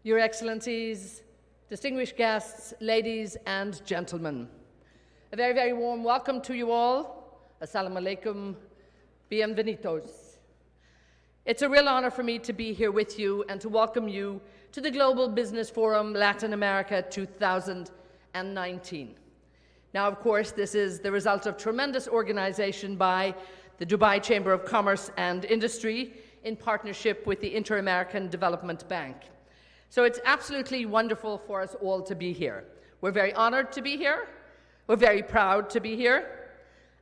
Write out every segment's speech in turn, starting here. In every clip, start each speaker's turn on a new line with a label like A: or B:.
A: Your Excellencies, distinguished guests, ladies and gentlemen, a very, very warm welcome to you all. Assalamu alaikum, bienvenidos. It's a real honor for me to be here with you and to welcome you to the Global Business Forum Latin America 2019. Now, of course, this is the result of tremendous organization by the Dubai Chamber of Commerce and Industry in partnership with the Inter-American Development Bank. So it's absolutely wonderful for us all to be here. We're very honored to be here. We're very proud to be here.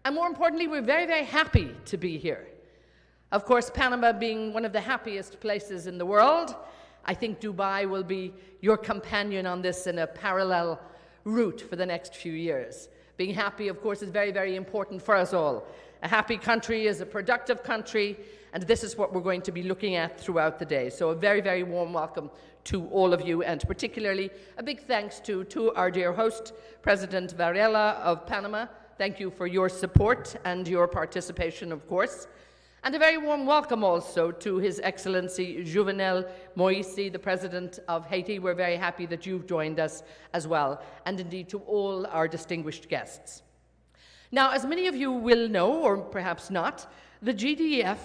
A: And more importantly, we're very, very happy to be here. Of course, Panama being one of the happiest places in the world, I think Dubai will be your companion on this in a parallel route for the next few years. Being happy, of course, is very, very important for us all. A happy country is a productive country, and this is what we're going to be looking at throughout the day. So a very, very warm welcome to all of you, and particularly a big thanks to our dear host, President Varela of Panama. Thank you for your support and your participation, of course. And a very warm welcome also to His Excellency Juvenal Moïse, the President of Haiti. We're very happy that you've joined us as well, and indeed to all our distinguished guests. Now, as many of you will know, or perhaps not, the GDF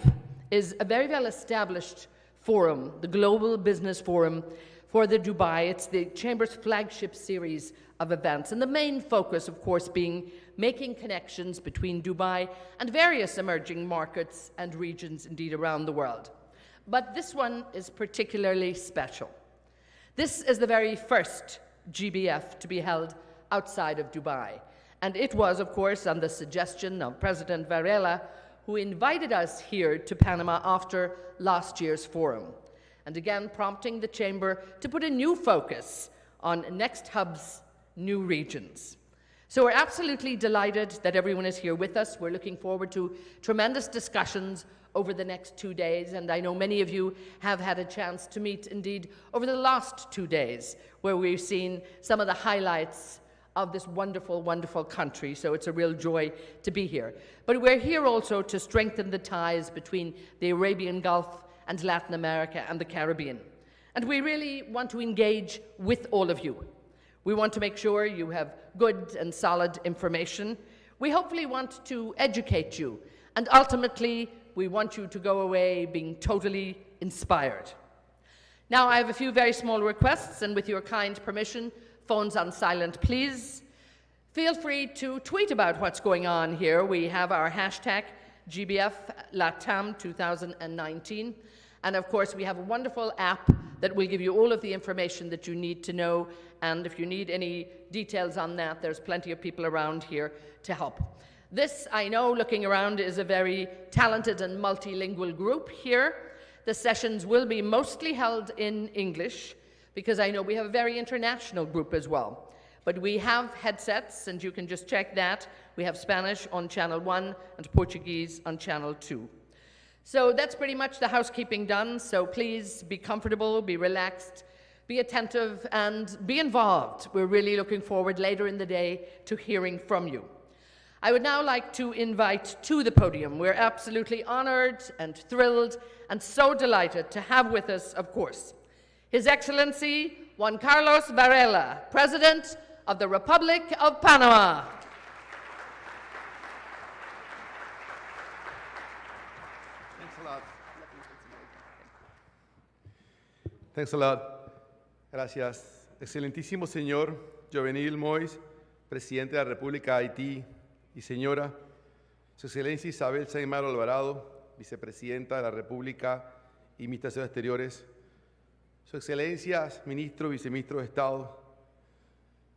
A: is a very well-established forum, the Global Business Forum for the Dubai. It's the Chamber's flagship series of events, and the main focus, of course, being making connections between Dubai and various emerging markets and regions, indeed, around the world. But this one is particularly special. This is the very first GBF to be held outside of Dubai. And it was, of course, on the suggestion of President Varela, who invited us here to Panama after last year's forum, and again prompting the Chamber to put a new focus on next hubs, new regions. So we're absolutely delighted that everyone is here with us. We're looking forward to tremendous discussions over the next 2 days, and I know many of you have had a chance to meet, indeed, over the last 2 days, where we've seen some of the highlights of this wonderful, wonderful country. So it's a real joy to be here. But we're here also to strengthen the ties between the Arabian Gulf and Latin America and the Caribbean. And we really want to engage with all of you. We want to make sure you have good and solid information. We hopefully want to educate you. And ultimately, we want you to go away being totally inspired. Now, I have a few very small requests, and with your kind permission, phones on silent, please. Feel free to tweet about what's going on here. We have our hashtag GBF LATAM 2019. And of course, we have a wonderful app that will give you all of the information that you need to know. And if you need any details on that, there's plenty of people around here to help. This, I know, looking around, is a very talented and multilingual group here. The sessions will be mostly held in English, because I know we have a very international group as well. But we have headsets, and you can just check that. We have Spanish on channel 1 and Portuguese on channel 2. So that's pretty much the housekeeping done. So please be comfortable, be relaxed, be attentive, and be involved. We're really looking forward later in the day to hearing from you. I would now like to invite to the podium. We're absolutely honored and thrilled and so delighted to have with us, of course, His Excellency Juan Varela, President of the Republic of Panama.
B: Thanks a lot. Thanks a lot. Gracias. Excelentísimo señor Juvenal Moïse, Presidente de la República de Haití, y señora, Su Excelencia Isabel Saimar Alvarado, Vicepresidenta de la República y Ministra de Asuntos Exteriores, Su Excelencia, Ministro y Viceministro de Estado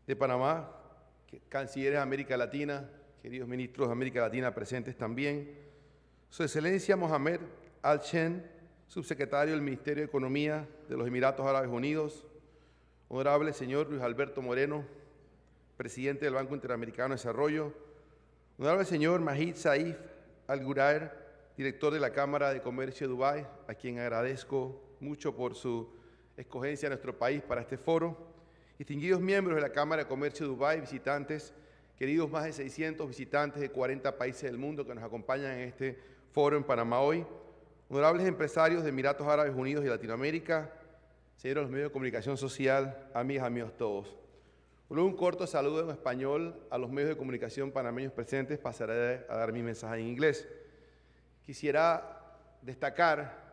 B: de Panamá, Cancilleres de América Latina, queridos ministros de América Latina presentes también, Su Excelencia Mohamed Al-Chen, Subsecretario del Ministerio de Economía de los Emiratos Árabes Unidos, Honorable señor Luis Alberto Moreno, Presidente del Banco Interamericano de Desarrollo, Honorable señor Majid Saif Al-Ghurair, Director de la Cámara de Comercio de Dubái, a quien agradezco mucho por su escogencia a nuestro país para este foro, distinguidos miembros de la Cámara de Comercio de Dubái, visitantes, queridos más de 600 visitantes de 40 países del mundo que nos acompañan en este foro en Panamá hoy, honorables empresarios de Emiratos Árabes Unidos y Latinoamérica, señores de los medios de comunicación social, amigas, amigos todos. Luego un corto saludo en español a los medios de comunicación panameños presentes, pasaré a dar mi mensaje en inglés. Quisiera destacar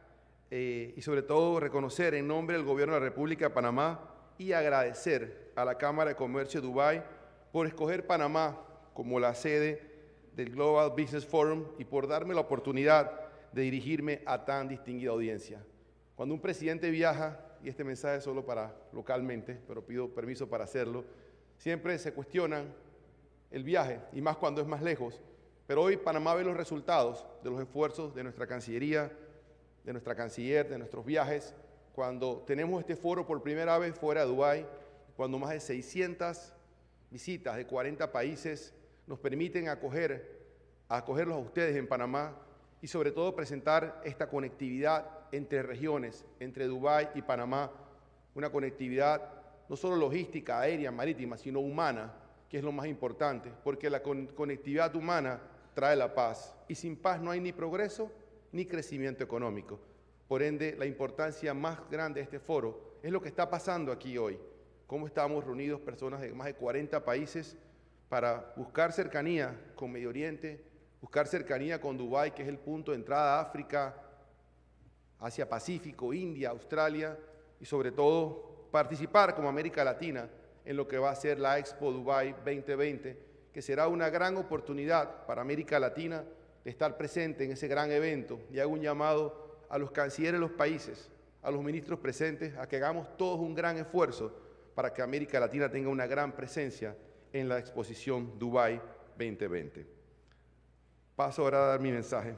B: y sobre todo reconocer en nombre del Gobierno de la República de Panamá y agradecer a la Cámara de Comercio de Dubái por escoger Panamá como la sede del Global Business Forum y por darme la oportunidad de dirigirme a tan distinguida audiencia. Cuando un presidente viaja, y este mensaje es solo para localmente, pero pido permiso para hacerlo, siempre se cuestionan el viaje, y más cuando es más lejos. Pero hoy Panamá ve los resultados de los esfuerzos de nuestra Cancillería, de nuestra Canciller, de nuestros viajes, cuando tenemos este foro por primera vez fuera de Dubái, cuando más de 600 visitas de 40 países nos permiten acogerlos a ustedes en Panamá y sobre todo presentar esta conectividad entre regiones, entre Dubái y Panamá, una conectividad no solo logística, aérea, marítima, sino humana, que es lo más importante, porque la conectividad humana trae la paz, y sin paz no hay ni progreso ni crecimiento económico. Por ende, la importancia más grande de este foro es lo que está pasando aquí hoy, cómo estamos reunidos personas de más de 40 países para buscar cercanía con Medio Oriente, buscar cercanía con Dubái, que es el punto de entrada a África, Asia-Pacífico, India, Australia, y sobre todo participar como América Latina en lo que va a ser la Expo Dubai 2020, que será una gran oportunidad para América Latina de estar presente en ese gran evento. Y hago un llamado a los cancilleres de los países, a los ministros presentes, a que hagamos todos un gran esfuerzo para que América Latina tenga una gran presencia en la exposición Dubai 2020. Paso ahora a dar mi mensaje.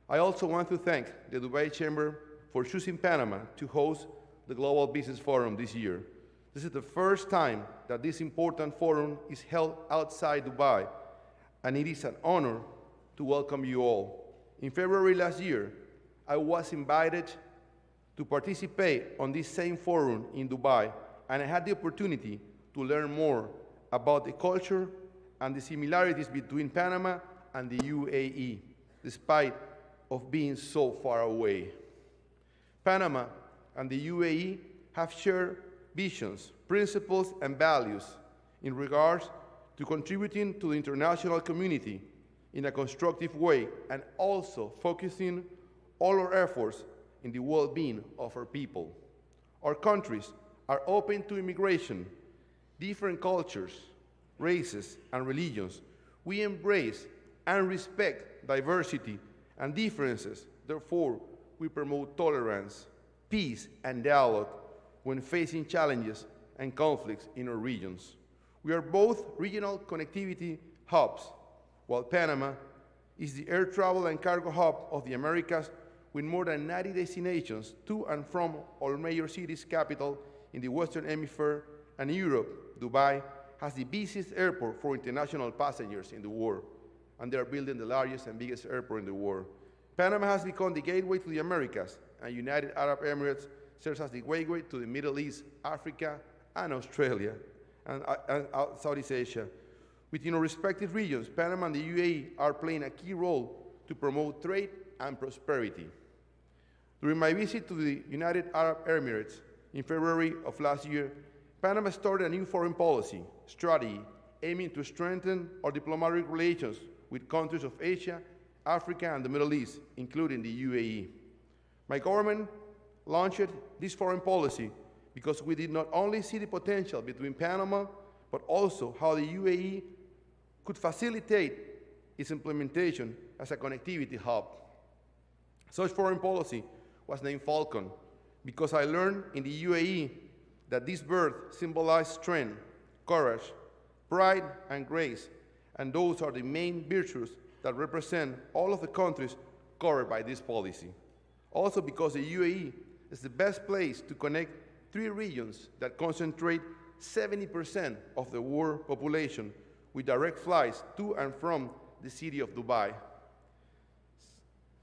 B: I also want to thank the Dubai Chamber for choosing Panama to host the Global Business Forum this year. This is the first time that this important forum is held outside Dubai, and it is an honor to welcome you all. In February last year, I was invited to participate on this same forum in Dubai, and I had the opportunity to learn more about the culture and the similarities between Panama and the UAE, despite of being so far away. Panama and the UAE have shared visions, principles, and values in regards to contributing to the international community in a constructive way, and also focusing all our efforts in the well-being of our people. Our countries are open to immigration, different cultures, races, and religions. We embrace and respect diversity and differences. Therefore, we promote tolerance, peace, and dialogue when facing challenges and conflicts in our regions. We are both regional connectivity hubs, while Panama is the air travel and cargo hub of the Americas, with more than 90 destinations to and from all major cities capital in the Western Hemisphere and Europe. Dubai has the busiest airport for international passengers in the world, and they are building the largest and biggest airport in the world. Panama has become the gateway to the Americas, and United Arab Emirates serves as the gateway to the Middle East, Africa, and Australia, and Southeast Asia. Within our respective regions, Panama and the UAE are playing a key role to promote trade and prosperity. During my visit to the United Arab Emirates in February of last year, Panama started a new foreign policy strategy aiming to strengthen our diplomatic relations with countries of Asia, Africa, and the Middle East, including the UAE. My government launched this foreign policy because we did not only see the potential between Panama, but also how the UAE could facilitate its implementation as a connectivity hub. Such foreign policy was named Falcon because I learned in the UAE that this bird symbolized strength, courage, pride, and grace, and those are the main virtues that represent all of the countries covered by this policy. Also because the UAE is the best place to connect three regions that concentrate 70% of the world population with direct flights to and from the city of Dubai.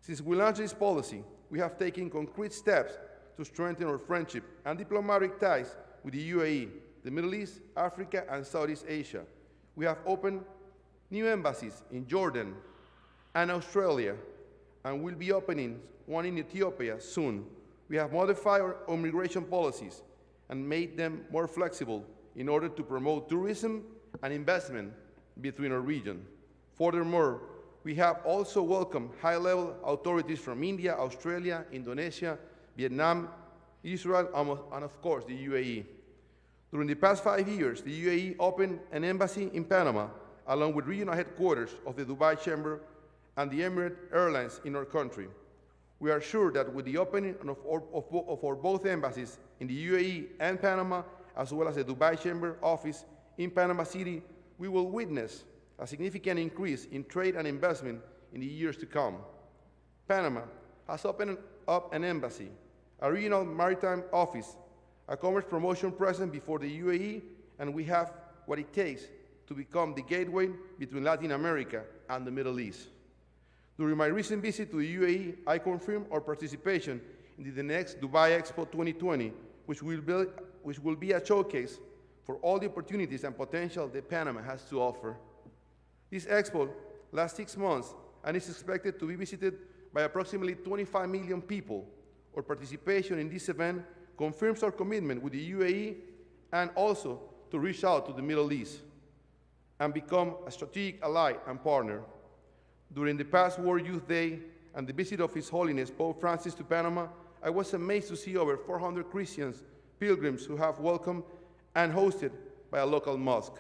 B: Since we launched this policy, we have taken concrete steps to strengthen our friendship and diplomatic ties with the UAE, the Middle East, Africa, and Southeast Asia. We have opened new embassies in Jordan and Australia, and will be opening one in Ethiopia soon, We have modified our immigration policies and made them more flexible in order to promote tourism and investment between our region. Furthermore, we have also welcomed high-level authorities from India, Australia, Indonesia, Vietnam, Israel, and of course, the UAE. During the past 5 years, the UAE opened an embassy in Panama, along with regional headquarters of the Dubai Chamber and the Emirates Airlines in our country. We are sure that with the opening of our both embassies in the UAE and Panama, as well as the Dubai Chamber office in Panama City, we will witness a significant increase in trade and investment in the years to come. Panama has opened up an embassy, a regional maritime office, a commerce promotion presence before the UAE, and we have what it takes to become the gateway between Latin America and the Middle East. During my recent visit to the UAE, I confirmed our participation in the next Dubai Expo 2020, which will be a showcase for all the opportunities and potential that Panama has to offer. This expo lasts 6 months and is expected to be visited by approximately 25 million people. Our participation in this event confirms our commitment with the UAE and also to reach out to the Middle East and become a strategic ally and partner. During the past World Youth Day and the visit of His Holiness Pope Francis to Panama, I was amazed to see over 400 Christians, pilgrims who have welcomed and hosted by a local mosque.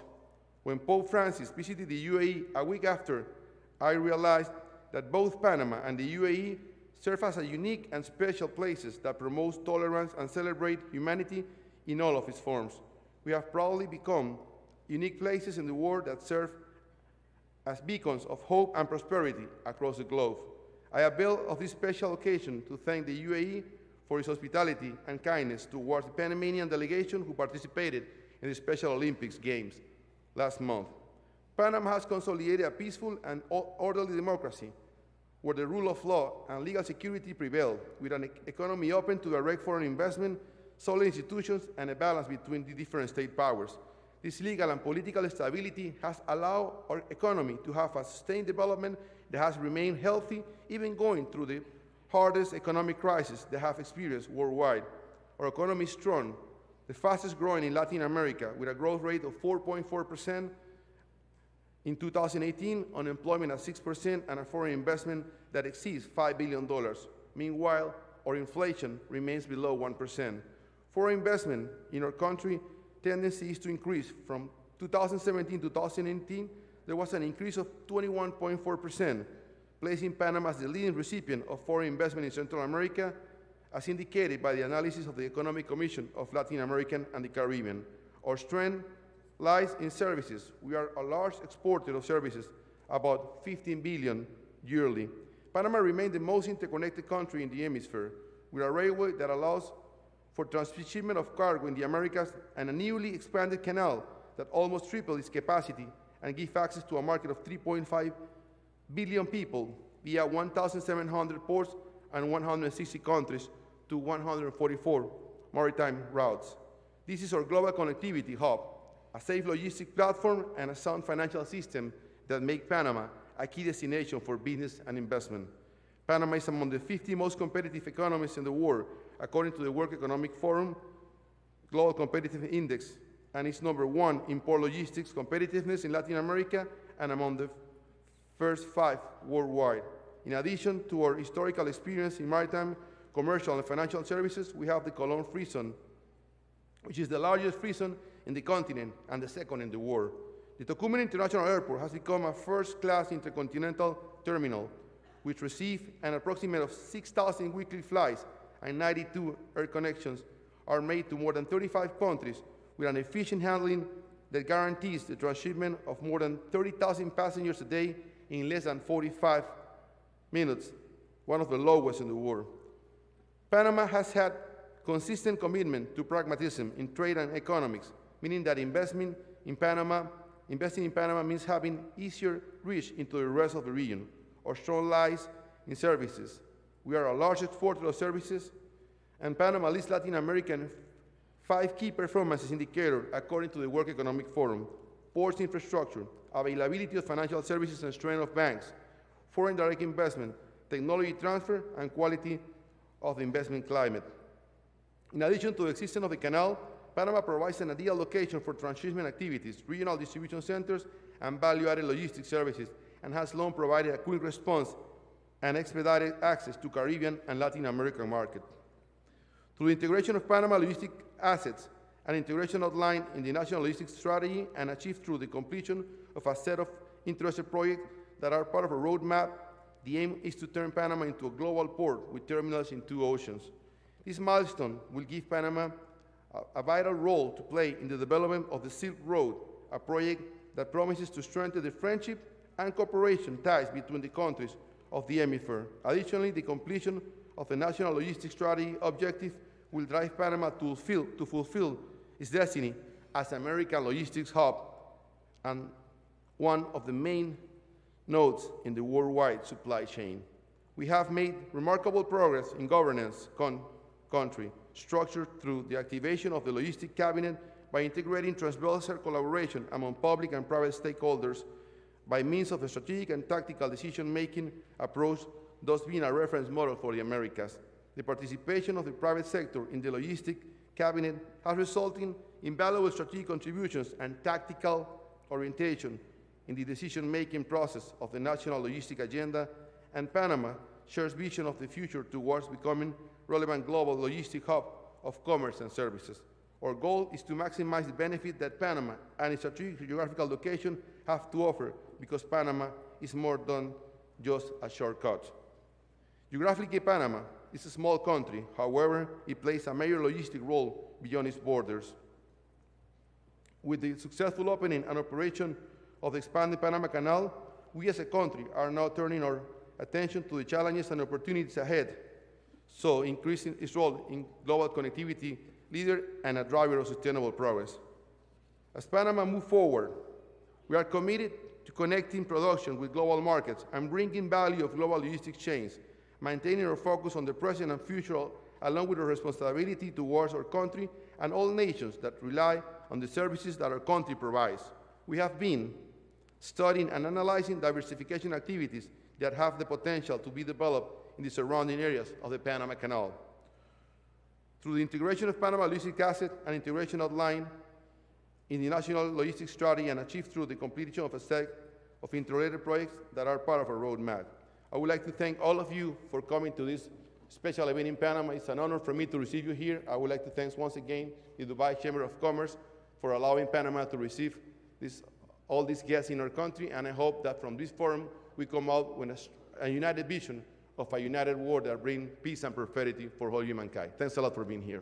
B: When Pope Francis visited the UAE a week after, I realized that both Panama and the UAE serve as a unique and special places that promote tolerance and celebrate humanity in all of its forms. We have proudly become unique places in the world that serve as beacons of hope and prosperity across the globe. I avail of this special occasion to thank the UAE for its hospitality and kindness towards the Panamanian delegation who participated in the Special Olympics Games last month. Panama has consolidated a peaceful and orderly democracy where the rule of law and legal security prevail, with an economy open to direct foreign investment, solid institutions, and a balance between the different state powers. This legal and political stability has allowed our economy to have a sustained development that has remained healthy, even going through the hardest economic crisis they have experienced worldwide. Our economy is strong, the fastest growing in Latin America, with a growth rate of 4.4% in 2018, unemployment at 6%, and a foreign investment that exceeds $5 billion. Meanwhile, our inflation remains below 1%. Foreign investment in our country tendency is to increase. From 2017 to 2018, there was an increase of 21.4%, placing Panama as the leading recipient of foreign investment in Central America, as indicated by the analysis of the Economic Commission of Latin America and the Caribbean. Our strength lies in services. We are a large exporter of services, about 15 billion yearly. Panama remains the most interconnected country in the hemisphere, with a railway that allows for transshipment of cargo in the Americas and a newly expanded canal that almost tripled its capacity and gives access to a market of 3.5 billion people via 1,700 ports and 160 countries to 144 maritime routes. This is our global connectivity hub, a safe logistic platform and a sound financial system that make Panama a key destination for business and investment. Panama is among the 50 most competitive economies in the world, according to the World Economic Forum Global Competitive Index, and is number 1 in port logistics competitiveness in Latin America and among the first 5 worldwide. In addition to our historical experience in maritime, commercial, and financial services, we have the Colón Free Zone, which is the largest free zone in the continent and the second in the world. The Tocumen International Airport has become a first-class intercontinental terminal, which receives an approximate of 6,000 weekly flights, and 92 air connections are made to more than 35 countries, with an efficient handling that guarantees the transshipment of more than 30,000 passengers a day in less than 45 minutes, one of the lowest in the world. Panama has had consistent commitment to pragmatism in trade and economics, meaning that investing in Panama means having easier reach into the rest of the region. Our strong lies in services. We are a large exporter of services, and Panama leads Latin American 5 key performance indicators according to the World Economic Forum: ports infrastructure, availability of financial services and strength of banks, foreign direct investment, technology transfer, and quality of the investment climate. In addition to the existence of the canal, Panama provides an ideal location for transshipment activities, regional distribution centers, and value-added logistics services, and has long provided a quick response and expedited access to Caribbean and Latin American markets. Through the integration of Panama logistic assets, an integration outlined in the National Logistics Strategy and achieved through the completion of a set of interested projects that are part of a roadmap, the aim is to turn Panama into a global port with terminals in 2 oceans. This milestone will give Panama a vital role to play in the development of the Silk Road, a project that promises to strengthen the friendship and cooperation ties between the countries of the hemisphere. Additionally, the completion of the National Logistics Strategy objective will drive Panama to fulfill its destiny as American logistics hub and one of the main nodes in the worldwide supply chain. We have made remarkable progress in governance country, structured through the activation of the Logistic Cabinet by integrating transversal collaboration among public and private stakeholders by means of a strategic and tactical decision-making approach, thus being a reference model for the Americas. The participation of the private sector in the Logistic Cabinet has resulted in valuable strategic contributions and tactical orientation in the decision-making process of the national logistic agenda, and Panama shares vision of the future towards becoming relevant global logistic hub of commerce and services. Our goal is to maximize the benefit that Panama and its strategic geographical location have to offer, because Panama is more than just a shortcut. Geographically, Panama is a small country. However, it plays a major logistic role beyond its borders. With the successful opening and operation of the expanded Panama Canal, we as a country are now turning our attention to the challenges and opportunities ahead, so increasing its role in global connectivity leader and a driver of sustainable progress. As Panama moves forward, we are committed to connecting production with global markets and bringing value of global logistics chains, maintaining our focus on the present and future, along with our responsibility towards our country and all nations that rely on the services that our country provides. We have been studying and analyzing diversification activities that have the potential to be developed in the surrounding areas of the Panama Canal. Through the integration of Panama logistic assets and integration outlined in the National Logistics Strategy and achieved through the completion of a set of interrelated projects that are part of our roadmap. I would like to thank all of you for coming to this special event in Panama. It's an honor for me to receive you here. I would like to thank once again the Dubai Chamber of Commerce for allowing Panama to receive all these guests in our country, and I hope that from this forum we come out with a united vision of a united world that brings peace and prosperity for all humankind. Thanks a lot for being here.